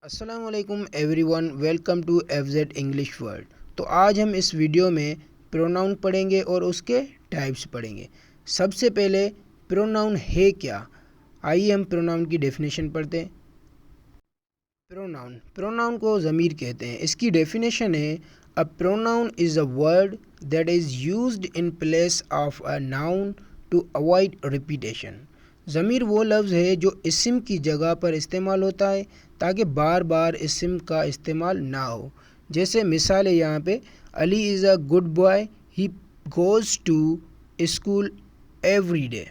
السلام علیکم everyone, welcome to F Z English world. تو آج ہم اس ویڈیو میں پروناؤن پڑھیں گے اور اس کے ٹائپس پڑھیں گے۔ سب سے پہلے پروناؤن ہے کیا؟ آئیے ہم پروناؤن کی ڈیفینیشن پڑھتے ہیں۔ پروناؤن کو ضمیر کہتے ہیں۔ اس کی ڈیفینیشن ہے a pronoun is a word that is used in place of a noun to avoid repetition. ضمیر وہ لفظ ہے جو اسم کی جگہ پر استعمال ہوتا ہے تاکہ بار بار اسم کا استعمال نہ ہو۔ جیسے مثال ہے یہاں پہ، Ali is a good boy, he goes to school every day.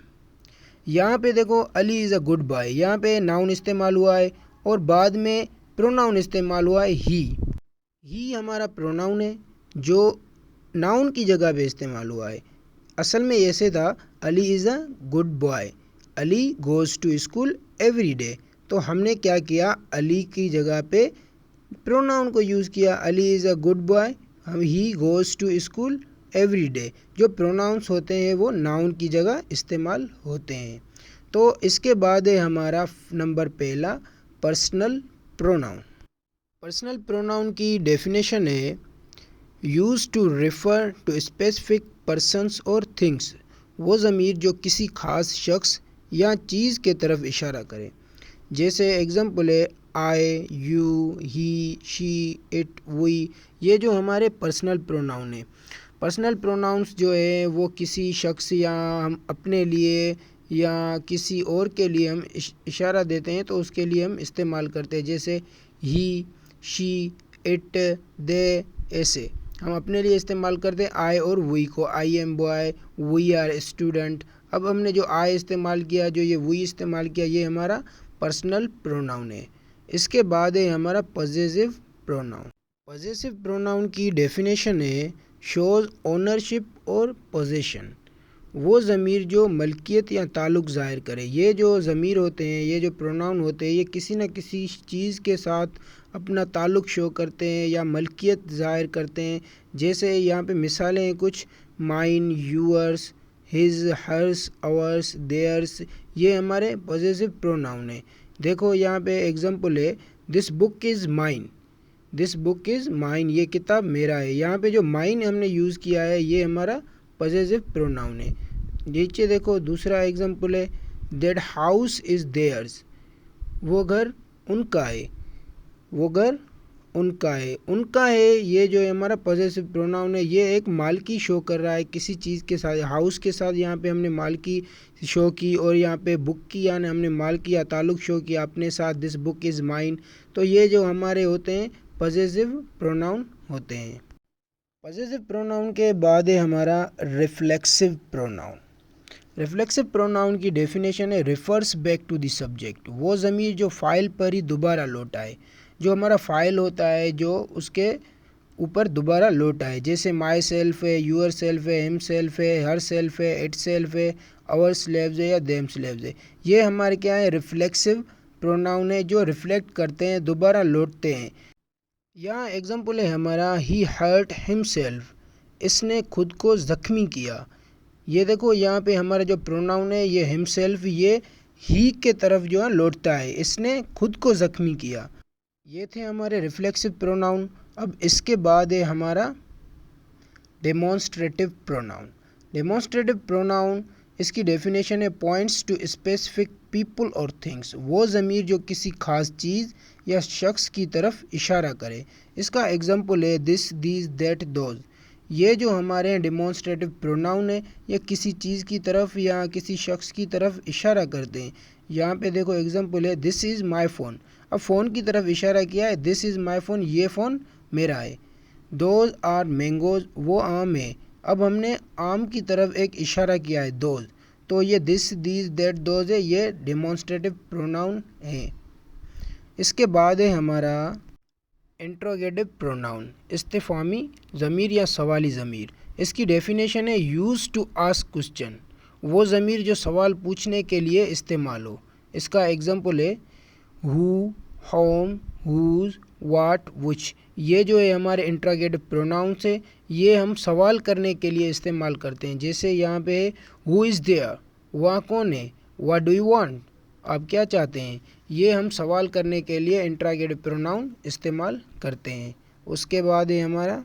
یہاں پہ دیکھو علی از اے گڈ بوائے، یہاں پہ ناؤن استعمال ہوا ہے اور بعد میں پروناؤن استعمال ہوا ہے ہی ہمارا پروناؤن ہے جو ناؤن کی جگہ پہ استعمال ہوا ہے۔ اصل میں ایسے تھا Ali is a good boy, Ali goes to school every day, تو ہم نے کیا کیا، علی کی جگہ پہ پروناؤن کو یوز کیا، Ali is a good boy, he goes to school every day. جو پروناؤنس ہوتے ہیں وہ ناؤن کی جگہ استعمال ہوتے ہیں۔ تو اس کے بعد ہے ہمارا نمبر پہلا پرسنل پروناؤن۔ پرسنل پروناؤن کی ڈیفینیشن ہے use to refer to specific persons اور تھنگس، وہ ضمیر جو کسی خاص شخص یا چیز کے طرف اشارہ کرے۔ جیسے ایگزامپل ہے آئی، یو، ہی، شی، اٹ، وی، یہ جو ہمارے پرسنل پروناؤن ہیں۔ پرسنل پروناؤنس جو ہے وہ کسی شخص یا ہم اپنے لیے یا کسی اور کے لیے ہم اشارہ دیتے ہیں تو اس کے لیے ہم استعمال کرتے ہیں۔ جیسے ہی، شی، اٹ، دے، ایسے ہم اپنے لیے استعمال کرتے ہیں آئی اور وی کو، I am boy, we are student. اب ہم نے جو آئی استعمال کیا، جو یہ وی استعمال کیا، یہ ہمارا پرسنل پروناؤن ہے۔ اس کے بعد ہے ہمارا پوزیسو پروناؤن۔ پوزیسو پروناؤن کی ڈیفینیشن ہے شوز اونرشپ اور پوزیشن، وہ ضمیر جو ملکیت یا تعلق ظاہر کرے۔ یہ جو ضمیر ہوتے ہیں، یہ جو پروناؤن ہوتے ہیں، یہ کسی نہ کسی چیز کے ساتھ اپنا تعلق شو کرتے ہیں یا ملکیت ظاہر کرتے ہیں۔ جیسے یہاں پہ مثالیں ہیں کچھ، مائن، یورس، ہز، ہرس، آورس، دیئرس، یہ ہمارے پوزیسو پروناؤن ہیں۔ دیکھو یہاں پہ ایگزامپل ہے دس بک is mine, this book is mine, یہ کتاب میرا ہے۔ یہاں پہ جو مائن ہم نے یوز کیا ہے یہ ہمارا پوزیسو پروناؤن ہے۔ نیچے دیکھو دوسرا ایگزامپل ہے دیٹ ہاؤس از دیئرس، وہ گھر ان کا ہے، وہ گھر ان کا ہے، ان کا ہے، یہ جو ہمارا پوزیسو پروناؤن ہے یہ ایک مالکی شو کر رہا ہے کسی چیز کے ساتھ۔ ہاؤس کے ساتھ یہاں پہ ہم نے مالکی شو کی اور یہاں پہ بک کی یعنی ہم نے مالکی یا تعلق شو کیا اپنے ساتھ، دس بک از مائن۔ تو یہ جو ہمارے ہوتے ہیں پوزیسو پروناؤن ہوتے ہیں۔ پوزیسو پروناؤن کے بعد ہے ہمارا ریفلیکسو پروناؤن۔ ریفلیکسو پروناؤن کی ڈیفینیشن ہے refers back to the subject, وہ ضمیر جو فاعل پر ہی دوبارہ لوٹ آئے، جو ہمارا فاعل ہوتا ہے جو اس کے اوپر دوبارہ لوٹ آئے۔ جیسے مائی سیلف ہے، یور سیلف ہے، ہم سیلف ہے، ہر سیلف ہے، اٹ سیلف ہے، اور سلیوز ہے یا دیم سلیوز ہے۔ یہ ہمارے کیا ہے، ریفلیکسو پروناؤن ہے جو ریفلیکٹ کرتے ہیں، دوبارہ لوٹتے ہیں۔ یہاں ایگزامپل ہے ہمارا ہی ہرٹ ہم سیلف، اس نے خود کو زخمی کیا۔ یہ دیکھو یہاں پہ ہمارا جو پروناؤن ہے یہ ہم سیلف، یہ ہی کے طرف جو ہے لوٹتا ہے، اس نے خود کو زخمی کیا۔ یہ تھے ہمارے ریفلیکسو پروناؤن۔ اب اس کے بعد ہے ہمارا ڈیمونسٹریٹو پروناؤن۔ ڈیمونسٹریٹو پروناؤن، اس کی ڈیفینیشن ہے پوائنٹس ٹو اسپیسیفک پیپل اور تھنگس، وہ ضمیر جو کسی خاص چیز یا شخص کی طرف اشارہ کرے۔ اس کا ایگزامپل ہے دس، دیز، دیٹ، دوز۔ یہ جو ہمارے ڈیمونسٹریٹو پروناؤن ہے یہ کسی چیز کی طرف یا کسی شخص کی طرف اشارہ کرتے ہیں۔ یہاں پہ دیکھو ایگزامپل ہے دس از مائی فون، اب فون کی طرف اشارہ کیا ہے، دس از مائی فون، یہ فون میرا ہے۔ دوز آر مینگوز، وہ آم ہے، اب ہم نے آم کی طرف ایک اشارہ کیا ہے دوز، تو یہ دس، دیز، دیٹ، دوز ہے، یہ ڈیمونسٹریٹو پروناؤن ہے۔ اس کے بعد ہے ہمارا انٹروگیٹو پروناؤن، استفہامی ضمیر یا سوالی ضمیر۔ اس کی ڈیفینیشن ہے یوز ٹو آسک کوسچن، وہ ضمیر جو سوال پوچھنے کے لیے استعمال ہو۔ اس کا ایگزامپل ہے ہو، ہوم، ہوز، واٹ، وچ۔ یہ جو ہے ہمارے انٹروگیٹو پروناؤنس ہے، یہ ہم سوال کرنے کے لیے استعمال کرتے ہیں۔ جیسے یہاں پہ ہو از دیئر، وہاں کون ہے، واٹ ڈو یو وانٹ، آپ کیا چاہتے ہیں۔ یہ ہم سوال کرنے کے لیے انٹراگیٹو پروناؤن استعمال کرتے ہیں۔ اس کے بعد ہے ہمارا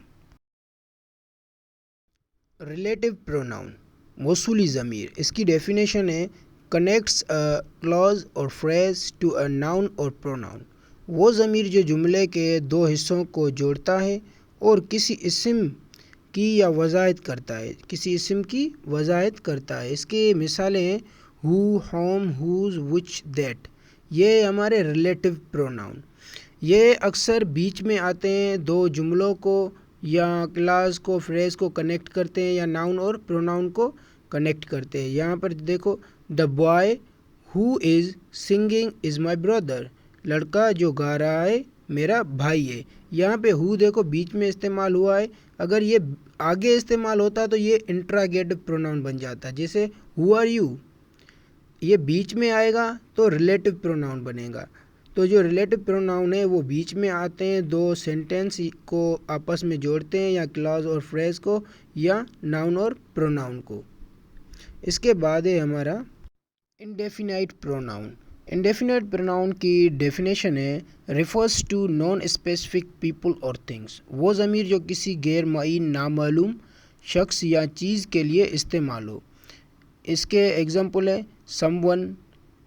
ریلیٹو پروناؤن، موصولی ضمیر۔ اس کی ڈیفینیشن ہے کنیکٹس اے کلاز اور فریز ٹو اے ناؤن اور پروناؤن۔ وہ ضمیر جو جملے کے دو حصوں کو جوڑتا ہے اور کسی اسم کی یا وضاحت کرتا ہے، اس کی مثالیں ہیں ہو، ہوم، ہوز، وچ، دیٹ۔ یہ ہمارے ریلیٹو پروناؤن، یہ اکثر بیچ میں آتے ہیں، دو جملوں کو یا کلاز کو، فریز کو کنیکٹ کرتے ہیں، یا ناؤن اور پروناؤن کو کنیکٹ کرتے ہیں۔ یہاں پر دیکھو the boy who is singing is my brother, لڑکا جو گا رہا ہے میرا بھائی ہے۔ یہاں پہ ہو دیکھو بیچ میں استعمال ہوا ہے، اگر یہ آگے استعمال ہوتا تو یہ انٹراگیٹو پروناؤن بن جاتا، جیسے ہو آر یو، یہ بیچ میں آئے گا تو ریلیٹو پروناؤن بنے گا۔ تو جو ریلیٹو پروناؤن ہے وہ بیچ میں آتے ہیں، دو سینٹینس کو آپس میں جوڑتے ہیں، یا کلاز اور فریز کو، یا ناؤن اور پروناؤن کو۔ اس کے بعد ہے ہمارا انڈیفینائٹ پروناؤن۔ انڈیفینائٹ پروناؤن کی ڈیفینیشن ہے refers to non specific people اور تھنگس۔ وہ ضمیر جو کسی غیر معین نامعلوم شخص یا چیز کے لیے استعمال ہو۔ اس کے ایگزامپل ہے some one,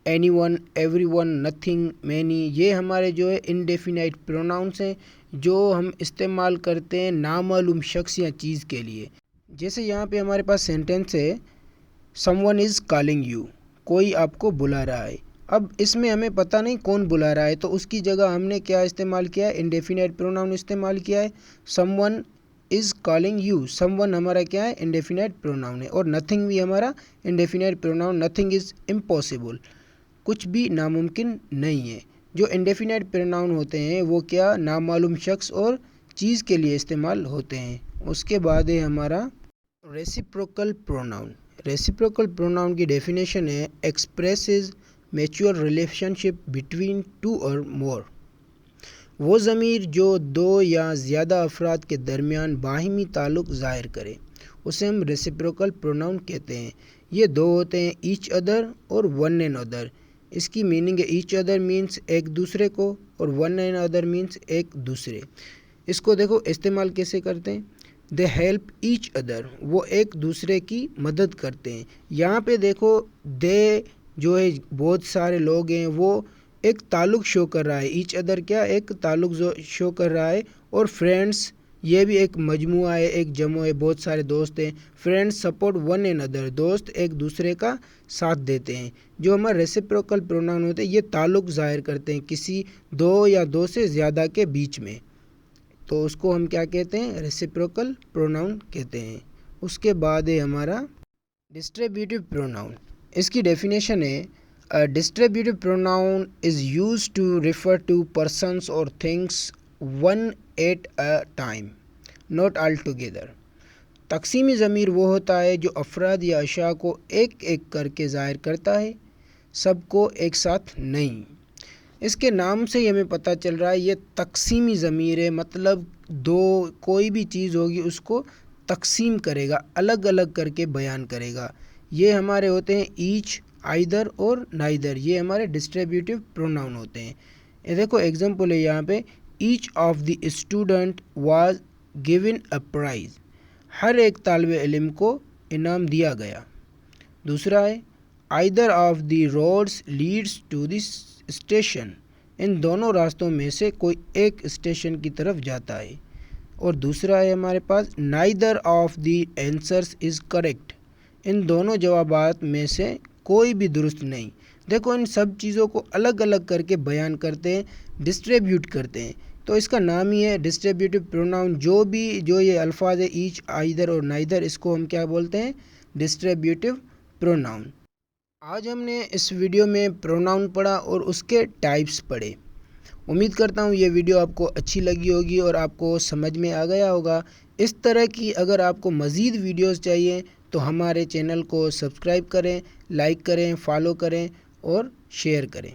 any one, every one, nothing, many. یہ ہمارے جو ہے انڈیفینائٹ پروناؤنس ہیں جو ہم استعمال کرتے ہیں نامعلوم شخص یا چیز کے لیے۔ جیسے یہاں پہ ہمارے پاس سینٹینس ہے some one is calling you, کوئی آپ کو بلا رہا ہے۔ اب اس میں ہمیں پتہ نہیں کون بلا رہا ہے، تو اس کی جگہ ہم نے کیا استعمال کیا ہے؟ انڈیفینائٹ پروناؤن استعمال کیا ہے، some one is calling you. Some one ہمارا کیا ہے؟ انڈیفینائٹ پروناؤن ہے، اور نتھنگ بھی ہمارا indefinite pronoun, nothing is impossible, کچھ بھی ناممکن نہیں ہے۔ جو انڈیفینائٹ پروناؤن ہوتے ہیں وہ کیا؟ نامعلوم شخص اور چیز کے لیے استعمال ہوتے ہیں۔ اس کے بعد ہے ہمارا ریسیپروکل پروناؤن۔ ریسیپروکل پروناؤن کی ڈیفینیشن ہے ایکسپریسز میچور ریلیشن شپ بٹوین ٹو اور مور۔ وہ ضمیر جو دو یا زیادہ افراد کے درمیان باہمی تعلق ظاہر کرے، اسے ہم ریسیپروکل پروناؤن کہتے ہیں۔ یہ دو ہوتے ہیں ایچ ادر اور ون اینڈ ادر۔ اس کی میننگ ہے ایچ ادر مینس ایک دوسرے کو، اور ون اینڈ ادر مینس ایک دوسرے۔ اس کو دیکھو استعمال کیسے کرتے ہیں، دے ہیلپ ایچ ادر، وہ ایک دوسرے کی مدد کرتے ہیں۔ یہاں پہ دیکھو دے جو ہے بہت سارے لوگ ہیں، وہ ایک تعلق شو کر رہا ہے، ایچ ادر کیا ایک تعلق شو کر رہا ہے، اور فرینڈس یہ بھی ایک مجموعہ ہے، ایک جمع ہے، بہت سارے دوست ہیں۔ Friends support one and other, دوست ایک دوسرے کا ساتھ دیتے ہیں۔ جو ہمارے ریسیپروکل پروناؤن ہوتے ہیں یہ تعلق ظاہر کرتے ہیں کسی دو یا دو سے زیادہ کے بیچ میں، تو اس کو ہم کیا کہتے ہیں؟ ریسیپروکل پروناؤن کہتے ہیں۔ اس کے بعد ہے ہمارا ڈسٹریبیوٹیو پروناؤن۔ اس کی ڈیفینیشن ہے distributive pronoun is use to refer to persons اور things one at a time, not all together. تقسیمی ضمیر وہ ہوتا ہے جو افراد یا اشیاء کو ایک ایک کر کے ظاہر کرتا ہے، سب کو ایک ساتھ نہیں۔ اس کے نام سے ہی ہمیں پتہ چل رہا ہے یہ تقسیمی ضمیر ہے، مطلب کوئی بھی چیز ہوگی اس کو تقسیم کرے گا، الگ الگ کر کے بیان کرے گا۔ یہ ہمارے ہوتے ہیں ایچ، آئدر اور نائدر، یہ ہمارے ڈسٹریبیوٹیو پروناؤن ہوتے ہیں۔ یہ دیکھو ایگزامپل ہے یہاں پہ each of the student was given a prize, ہر ایک طالب علم کو انعام دیا گیا۔ دوسرا ہے either of the roads leads to the station, ان دونوں راستوں میں سے کوئی ایک اسٹیشن کی طرف جاتا ہے۔ اور دوسرا ہے ہمارے پاس neither of the answers is correct, ان دونوں جوابات میں سے کوئی بھی درست نہیں۔ دیکھو ان سب چیزوں کو الگ الگ کر کے بیان کرتے ہیں، ڈسٹریبیوٹ کرتے ہیں، تو اس کا نام ہی ہے ڈسٹریبیوٹیو پروناؤن۔ جو یہ الفاظ ہے ایچ، آئدر اور نائدر، اس کو ہم کیا بولتے ہیں؟ Distributive pronoun. آج ہم نے اس ویڈیو میں پروناؤن پڑھا اور اس کے ٹائپس پڑھے۔ امید کرتا ہوں یہ ویڈیو آپ کو اچھی لگی ہوگی اور آپ کو سمجھ میں آ گیا ہوگا۔ اس طرح کی اگر آپ کو مزید ویڈیوز چاہیے تو ہمارے چینل کو سبسکرائب کریں، لائک کریں، فالو کریں اور شیئر کریں۔